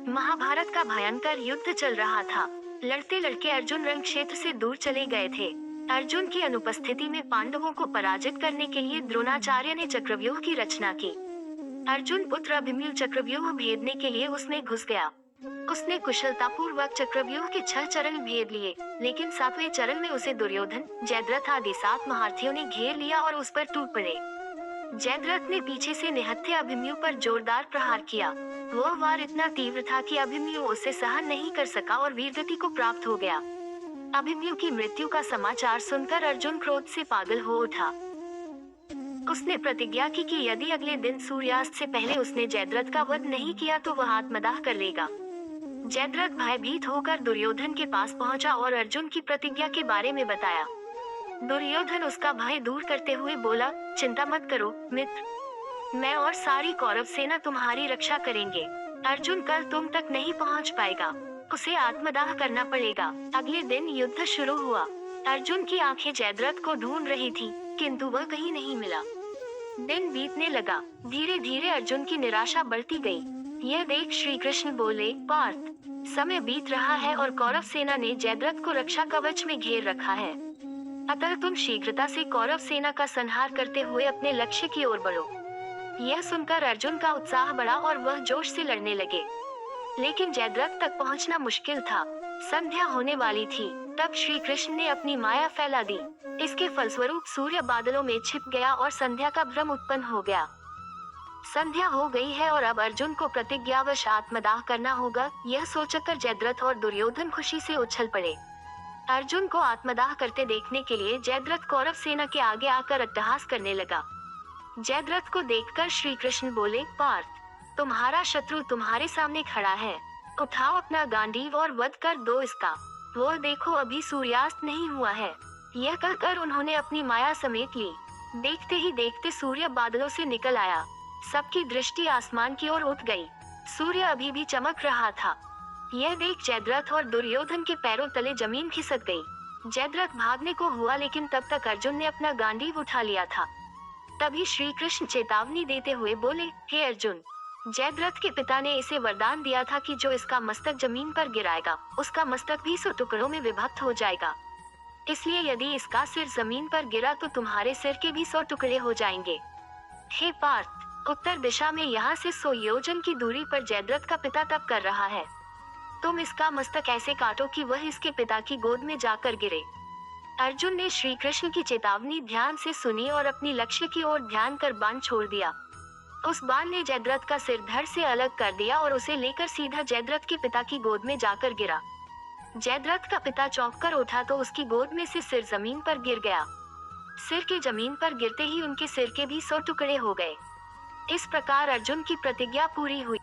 महाभारत का भयंकर युद्ध चल रहा था। लड़ते लड़के अर्जुन रण क्षेत्र से दूर चले गए थे। अर्जुन की अनुपस्थिति में पांडवों को पराजित करने के लिए द्रोणाचार्य ने चक्रव्यूह की रचना की। अर्जुन पुत्र अभिमन्यु चक्रव्यूह भेदने के लिए उसमें घुस गया। उसने कुशलतापूर्वक चक्रव्यूह के 6 चरण भेद लिए, लेकिन 7वें चरण में उसे दुर्योधन, जयद्रथ आदि 7 महारथियों ने घेर लिया और उस पर टूट पड़े। जयद्रथ ने पीछे से निहत्थे अभिमन्यु पर जोरदार प्रहार किया। वह वार इतना तीव्र था कि अभिमन्यु उसे सहन नहीं कर सका और वीरगति को प्राप्त हो गया। अभिमन्यु की मृत्यु का समाचार सुनकर अर्जुन क्रोध से पागल हो उठा। उसने प्रतिज्ञा की कि यदि अगले दिन सूर्यास्त से पहले उसने जयद्रथ का वध नहीं किया तो वह आत्मदाह कर लेगा। जयद्रथ भयभीत होकर दुर्योधन के पास पहुंचा और अर्जुन की प्रतिज्ञा के बारे में बताया। दुर्योधन उसका भय दूर करते हुए बोला, चिंता मत करो मित्र, मैं और सारी कौरव सेना तुम्हारी रक्षा करेंगे। अर्जुन कल तुम तक नहीं पहुंच पाएगा, उसे आत्मदाह करना पड़ेगा। अगले दिन युद्ध शुरू हुआ। अर्जुन की आंखें जयद्रथ को ढूंढ रही थी, किंतु वह कहीं नहीं मिला। दिन बीतने लगा। धीरे धीरे अर्जुन की निराशा बढ़ती गई। यह देख श्री कृष्ण बोले, पार्थ, समय बीत रहा है और कौरव सेना ने जयद्रथ को रक्षा कवच में घेर रखा है। अतः तुम शीघ्रता से कौरव सेना का संहार करते हुए अपने लक्ष्य की ओर बढ़ो। यह सुनकर अर्जुन का उत्साह बढ़ा और वह जोश से लड़ने लगे। लेकिन जयद्रथ तक पहुंचना मुश्किल था। संध्या होने वाली थी। तब श्री कृष्ण ने अपनी माया फैला दी। इसके फलस्वरूप सूर्य बादलों में छिप गया और संध्या का भ्रम उत्पन्न हो गया। संध्या हो गई है और अब अर्जुन को प्रतिज्ञावश आत्मदाह करना होगा। यह सोचकर जयद्रथ और दुर्योधन खुशी से उछल पड़े। अर्जुन को आत्मदाह करते देखने के लिए जयद्रथ कौरव सेना के आगे आकर अट्टहास करने लगा। जयद्रथ को देखकर श्री कृष्ण बोले, पार्थ, तुम्हारा शत्रु तुम्हारे सामने खड़ा है। उठाओ अपना गांडीव और वध कर दो इसका। वो देखो अभी सूर्यास्त नहीं हुआ है। यह कहकर उन्होंने अपनी माया समेट ली। देखते ही देखते सूर्य बादलों से निकल आया। सबकी दृष्टि आसमान की ओर उठ गई। सूर्य अभी भी चमक रहा था। यह देख जयद्रथ और दुर्योधन के पैरों तले जमीन खिसक गई। जयद्रथ भागने को हुआ, लेकिन तब तक अर्जुन ने अपना गांडीव उठा लिया था। तभी श्री कृष्ण चेतावनी देते हुए बोले, हे अर्जुन, जयद्रथ के पिता ने इसे वरदान दिया था कि जो इसका मस्तक जमीन पर गिराएगा उसका मस्तक भी 100 टुकड़ों में विभक्त हो जाएगा। इसलिए यदि इसका सिर जमीन पर गिरा तो तुम्हारे सिर के भी 100 टुकड़े हो जाएंगे। हे पार्थ, उत्तर दिशा में यहाँ से 100 योजन की दूरी पर जयद्रथ का पिता तप कर रहा है। तुम इसका मस्तक ऐसे काटो कि वह इसके पिता की गोद में जाकर गिरे। अर्जुन ने श्री कृष्ण की चेतावनी ध्यान से सुनी और अपनी लक्ष्य की ओर ध्यान कर बाण छोड़ दिया। उस बाण ने जयद्रथ का सिर धड़ से अलग कर दिया और उसे लेकर सीधा जयद्रथ के पिता की गोद में जाकर गिरा। जयद्रथ का पिता चौंक कर उठा तो उसकी गोद में से सिर जमीन पर गिर गया। सिर के जमीन पर गिरते ही उनके सिर के भी 100 टुकड़े हो गए। इस प्रकार अर्जुन की प्रतिज्ञा पूरी हुई।